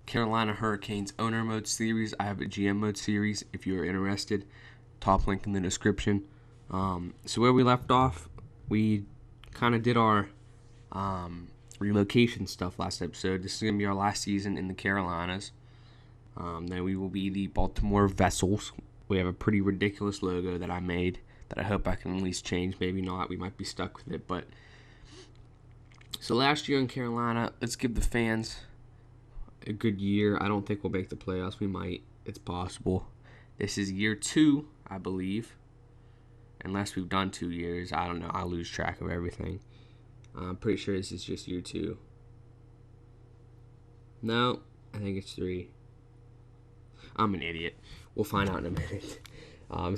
Carolina Hurricanes owner mode series. I have a GM mode series if you're interested. Top link in the description. So where we left off, we kind of did our relocation stuff last episode. This is going to be our last season in the Carolinas. Then we will be the Baltimore Vessels. We have a pretty ridiculous logo that I made that I hope I can at least change. Maybe not. We might be stuck with it. But so last year in Carolina, let's give the fans a good year. I don't think we'll make the playoffs. We might. It's possible. This is year 2, I believe. Unless we've done 2 years. I don't know. I lose track of everything. I'm pretty sure this is just year 2. No, I think it's 3. I'm an idiot. We'll find out in a minute.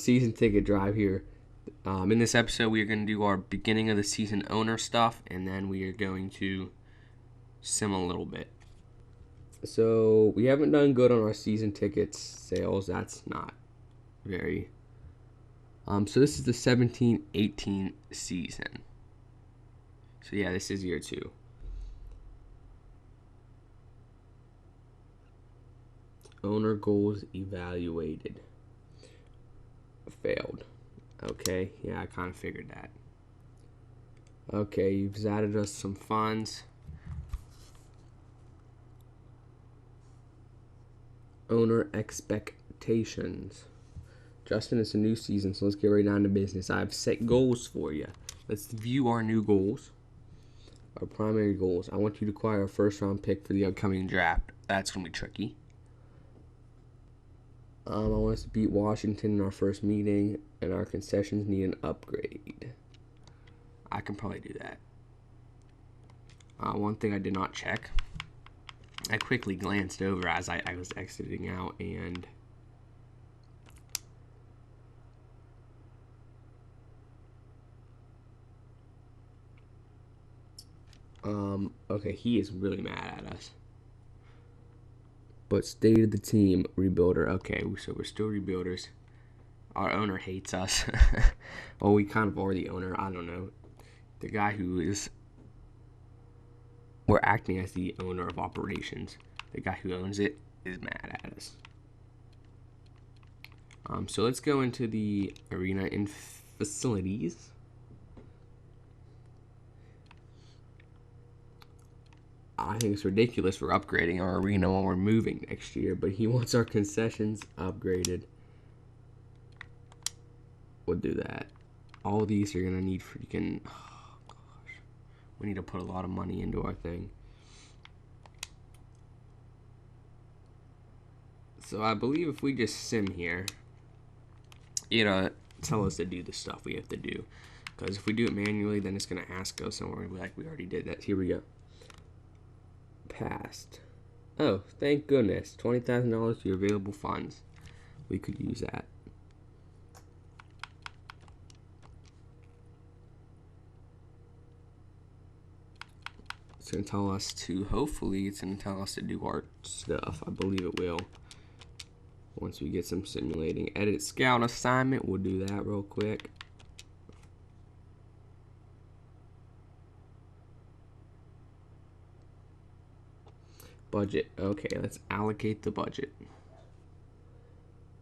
Season ticket drive here. In this episode, we are going to do our beginning of the season owner stuff, and then we are going to sim a little bit. So we haven't done good on our season tickets sales. That's not very. So this is the 17-18 season. So yeah, this is year 2. Owner goals evaluated. Failed. Okay, yeah, I kind of figured that. Okay, you've added us some funds. Owner expectations. Justin, it's a new season, so let's get right down to business. I have set goals for you. Let's view our new goals. Our primary goals. I want you to acquire a first-round pick for the upcoming draft. That's going to be tricky. I want us to beat Washington in our first meeting, and our concessions need an upgrade. I can probably do that. One thing I did not check. I quickly glanced over as I was exiting out, and okay, he is really mad at us. But stated the team rebuilder. Okay, so we're still rebuilders. Our owner hates us. Well, we kind of are the owner. I don't know. The guy who is... We're acting as the owner of operations. The guy who owns it is mad at us. So let's go into the arena and facilities. I think it's ridiculous we're upgrading our arena when we're moving next year, but he wants our concessions upgraded. We'll do that. All these are going to need freaking... Oh, gosh. We need to put a lot of money into our thing. So I believe if we just sim here, it'll tell us to do the stuff we have to do. Because if we do it manually, then it's going to ask us, and we're going to be like, we already did that. Here we go. Passed. Oh, thank goodness. $20,000 to your available funds. We could use that. It's going to tell us to, hopefully, it's going to tell us to do our stuff. I believe it will. Once we get some simulating. Edit scout assignment. We'll do that real quick. Budget. Okay, let's allocate the budget.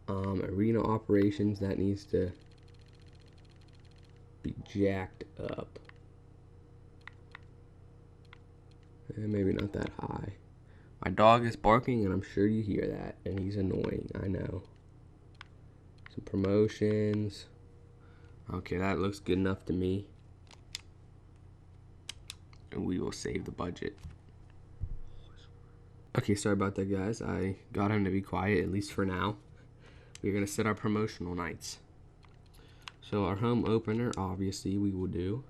Arena operations, that needs to be jacked up. And maybe not that high. My dog is barking, and I'm sure you hear that. And he's annoying, I know. Some promotions. Okay, that looks good enough to me. And we will save the budget. Okay, sorry about that, guys. I got him to be quiet, at least for now. We're going to set our promotional nights. So our home opener, obviously, we will do.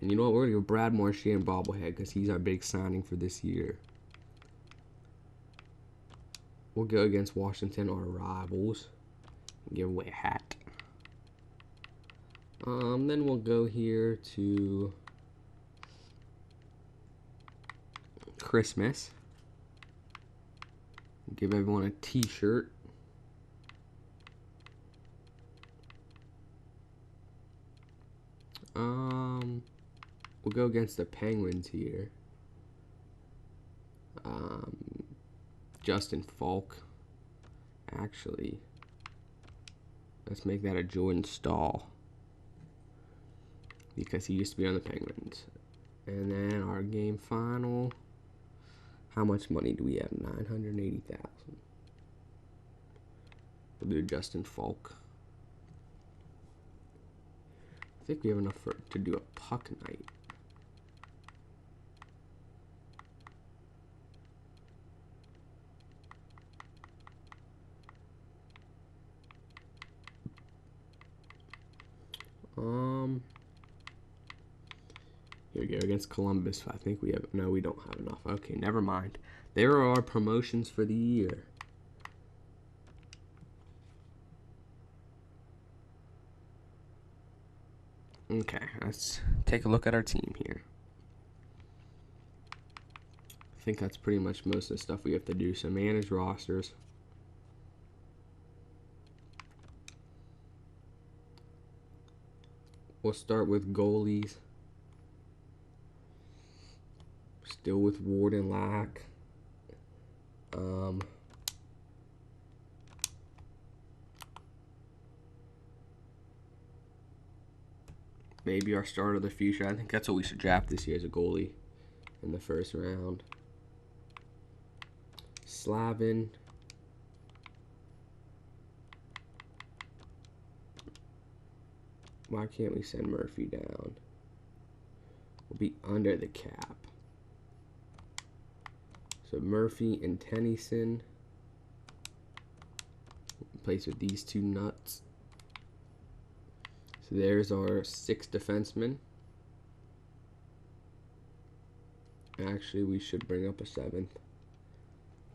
And you know what? We're going to give Brad Marchand bobblehead because he's our big signing for this year. We'll go against Washington, our rivals. Give away a hat. Then we'll go here to Christmas. Give everyone a t-shirt. We'll go against the Penguins here. Justin Falk. Actually, let's make that a Jordan Stahl, because he used to be on the Penguins. And then our game final. How much money do we have? $980,000. We'll do Justin Falk. I think we have enough to do a puck night. Here we go, against Columbus. I think we have, no, we don't have enough. Okay, never mind. There are our promotions for the year. Okay, let's take a look at our team here. I think that's pretty much most of the stuff we have to do. So manage rosters. We'll start with goalies. Still with Ward and Lack. Maybe our start of the future. I think that's what we should draft this year as a goalie in the first round. Slavin. Why can't we send Murphy down? We'll be under the cap. So Murphy and Tennyson. Plays with these two nuts. So there's our 6 defensemen. Actually, we should bring up a 7th.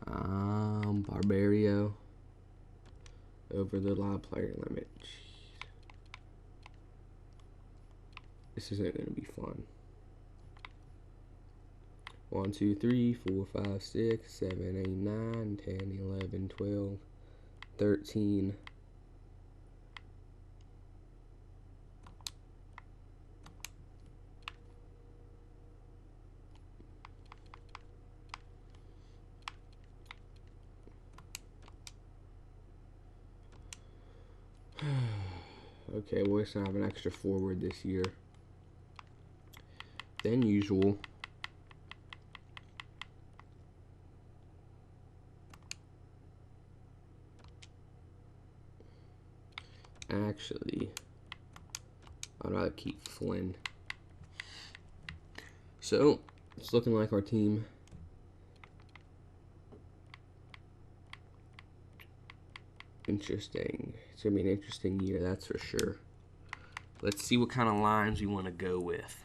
Barbario. Over the allowed player limit. Jeez. This isn't going to be fun. 1, 2, 3, 4, 5, 6, 7, 8, 9, 10, 11, 12, 13. Okay, we're just gonna have an extra forward this year than usual. Actually, I'd rather keep Flynn. So, it's looking like our team interesting. It's going to be an interesting year, that's for sure. Let's see what kind of lines we want to go with.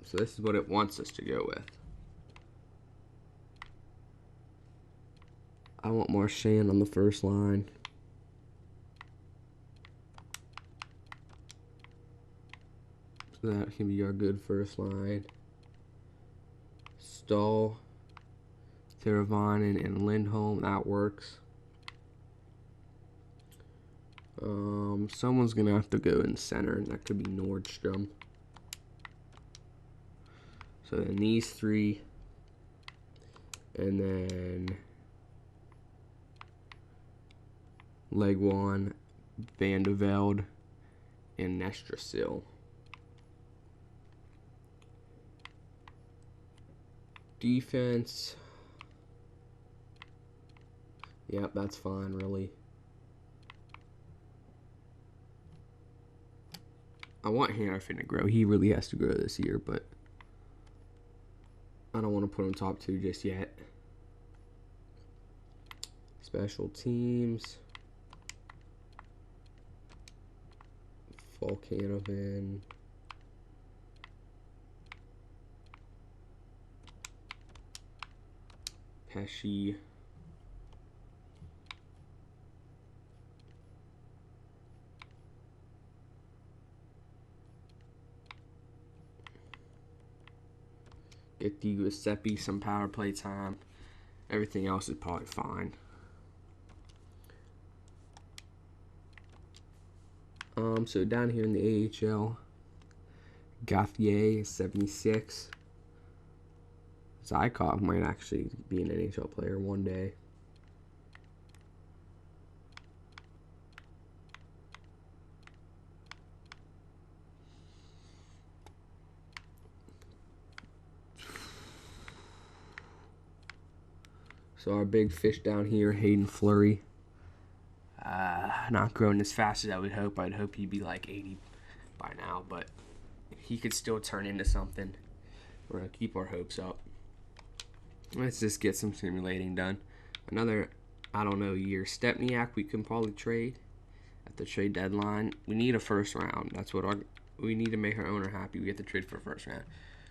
So this is what it wants us to go with. I want Marchand on the first line. So that can be our good first line. Stahl, Theravainen, and Lindholm. That works. Someone's going to have to go in center, and that could be Nordstrom. So then these 3. And then Legwan, Van de Velde, and Nestrasil. Defense. Yep, that's fine, really. I want Hannafin to grow. He really has to grow this year, but I don't want to put him top 2 just yet. Special teams. Volcanovan. Pesci. Get the Giuseppe some power play time. Everything else is probably fine. So down here in the AHL, Gauthier is 76. Zykov might actually be an NHL player one day. So our big fish down here, Hayden Fleury, not growing as fast as I would hope. I'd hope he'd be like 80 by now, but he could still turn into something. We're going to keep our hopes up. Let's just get some simulating done. Another, I don't know, year. Stepniak we can probably trade at the trade deadline. We need a first round. That's what we need to make our owner happy. We get to trade for a first round.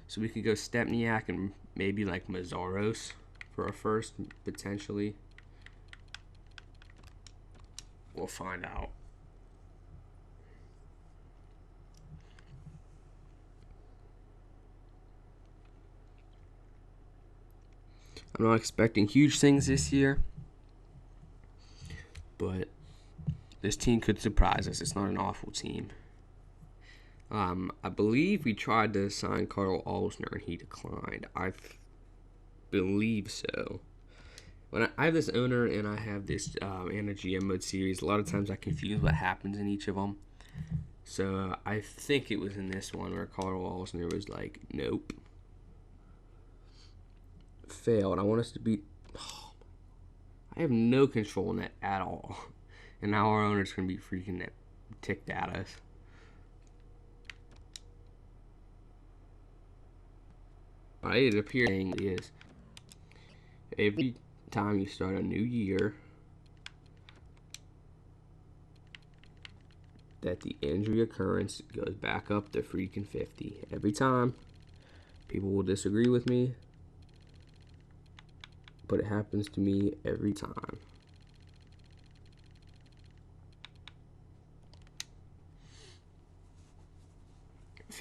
So we could go Stepniak and maybe like Mazzaros for a first, potentially. We'll find out. I'm not expecting huge things this year, but this team could surprise us. It's not an awful team. I believe we tried to sign Carl Alsner and he declined. I believe so. When I have this owner and I have this and a GM mode series, a lot of times I confuse what happens in each of them. So I think it was in this one where Carl Alsner was like, nope. Failed. I want us to beat. Oh, I have no control in that at all. And now our owner's going to be freaking ticked at us. But it appears it is. Every time you start a new year, that the injury occurrence goes back up to freaking 50. Every time. People will disagree with me, but it happens to me every time.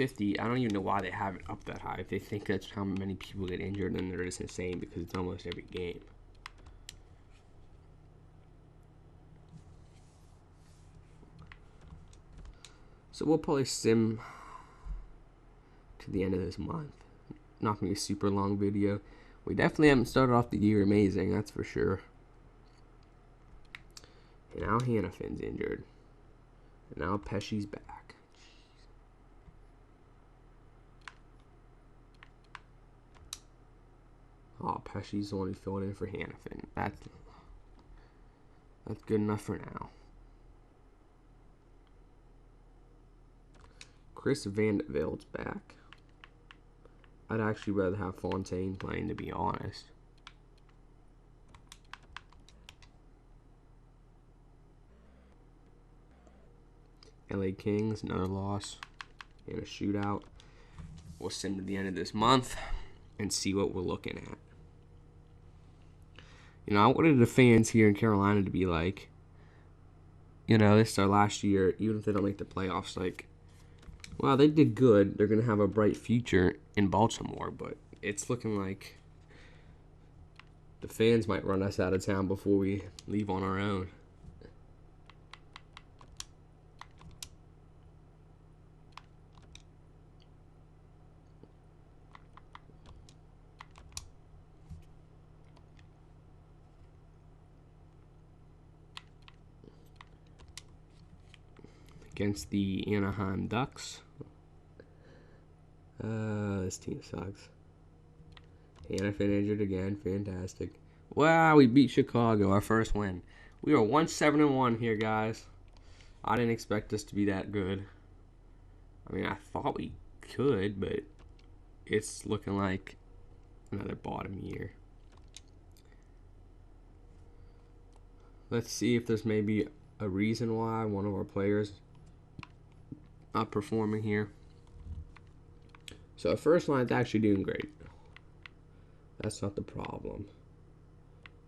I don't even know why they have it up that high. If they think that's how many people get injured, then they're just insane because it's almost every game. So we'll probably sim to the end of this month. Not going to be a super long video. We definitely haven't started off the year amazing, that's for sure. And now Hannafin's injured. And now Pesci's back. Oh, Pesci's the one who filled in for Hannafin. That's good enough for now. Chris Vandevelde's back. I'd actually rather have Fontaine playing, to be honest. LA Kings, another loss in a shootout. We'll sim to the end of this month and see what we're looking at. You know, I wanted the fans here in Carolina to be like, you know, this is our last year, even if they don't make the playoffs, like, wow, they did good. They're going to have a bright future in Baltimore, but it's looking like the fans might run us out of town before we leave on our own. Against the Anaheim Ducks. This team sucks. Hannafin injured again. Fantastic. Wow, we beat Chicago, our first win. We are 1-7-1 here, guys. I didn't expect us to be that good. I mean, I thought we could, but it's looking like another bottom year. Let's see if there's maybe a reason why one of our players not performing here. So our first line's actually doing great. That's not the problem.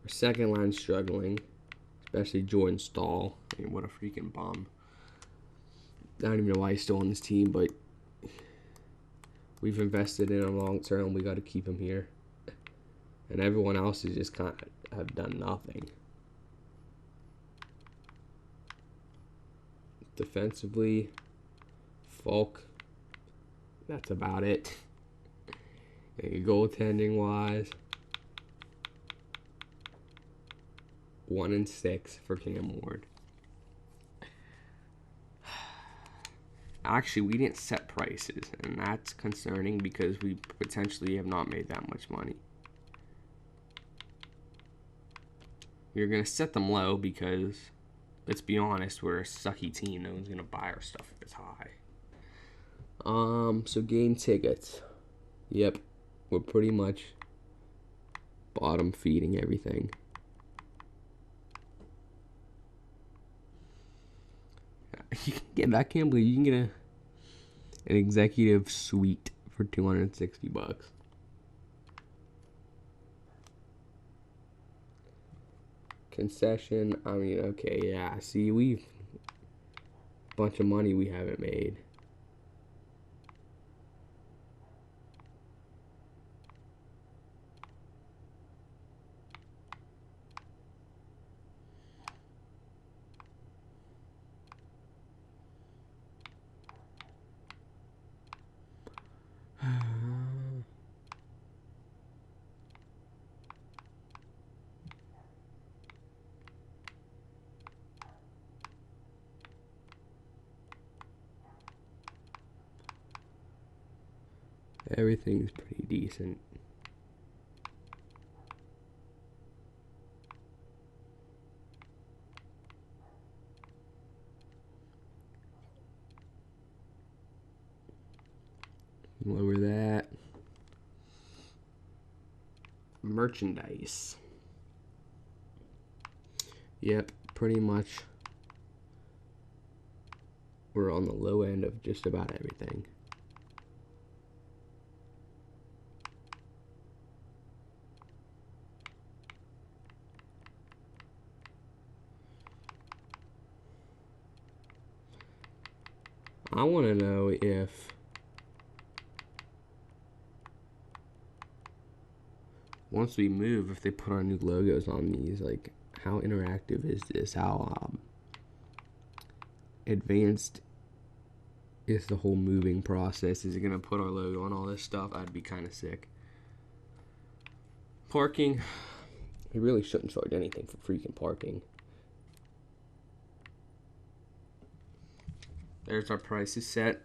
Our second line's struggling, especially Jordan Stahl. I mean, what a freaking bum. I don't even know why he's still on this team, but we've invested in him long term. We got to keep him here. And everyone else is just kind of have done nothing. Defensively, Falk, that's about it. Okay, goaltending wise, 1-6 for Cam Ward. Actually, we didn't set prices, and that's concerning because we potentially have not made that much money. We're going to set them low because, let's be honest, we're a sucky team. No one's going to buy our stuff if it's high. So game tickets. Yep, we're pretty much bottom feeding everything. You can get, I can't believe you can get an executive suite for $260. Concession, I mean, okay, yeah. See, we've a bunch of money we haven't made. Everything's pretty decent. Lower that. Merchandise. Yep, pretty much we're on the low end of just about everything. I want to know if once we move, if they put our new logos on these, like, how interactive is this? How advanced is the whole moving process? Is it going to put our logo on all this stuff? I'd be kind of sick. Parking. We really shouldn't charge anything for freaking parking. There's our prices set.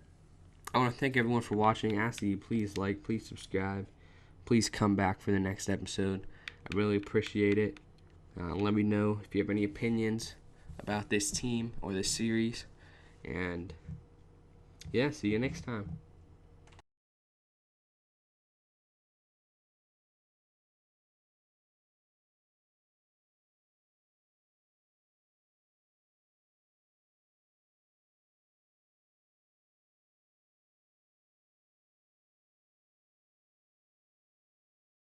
I want to thank everyone for watching. Ask that you please like, please subscribe. Please come back for the next episode. I really appreciate it. Let me know if you have any opinions about this team or this series. And yeah, see you next time.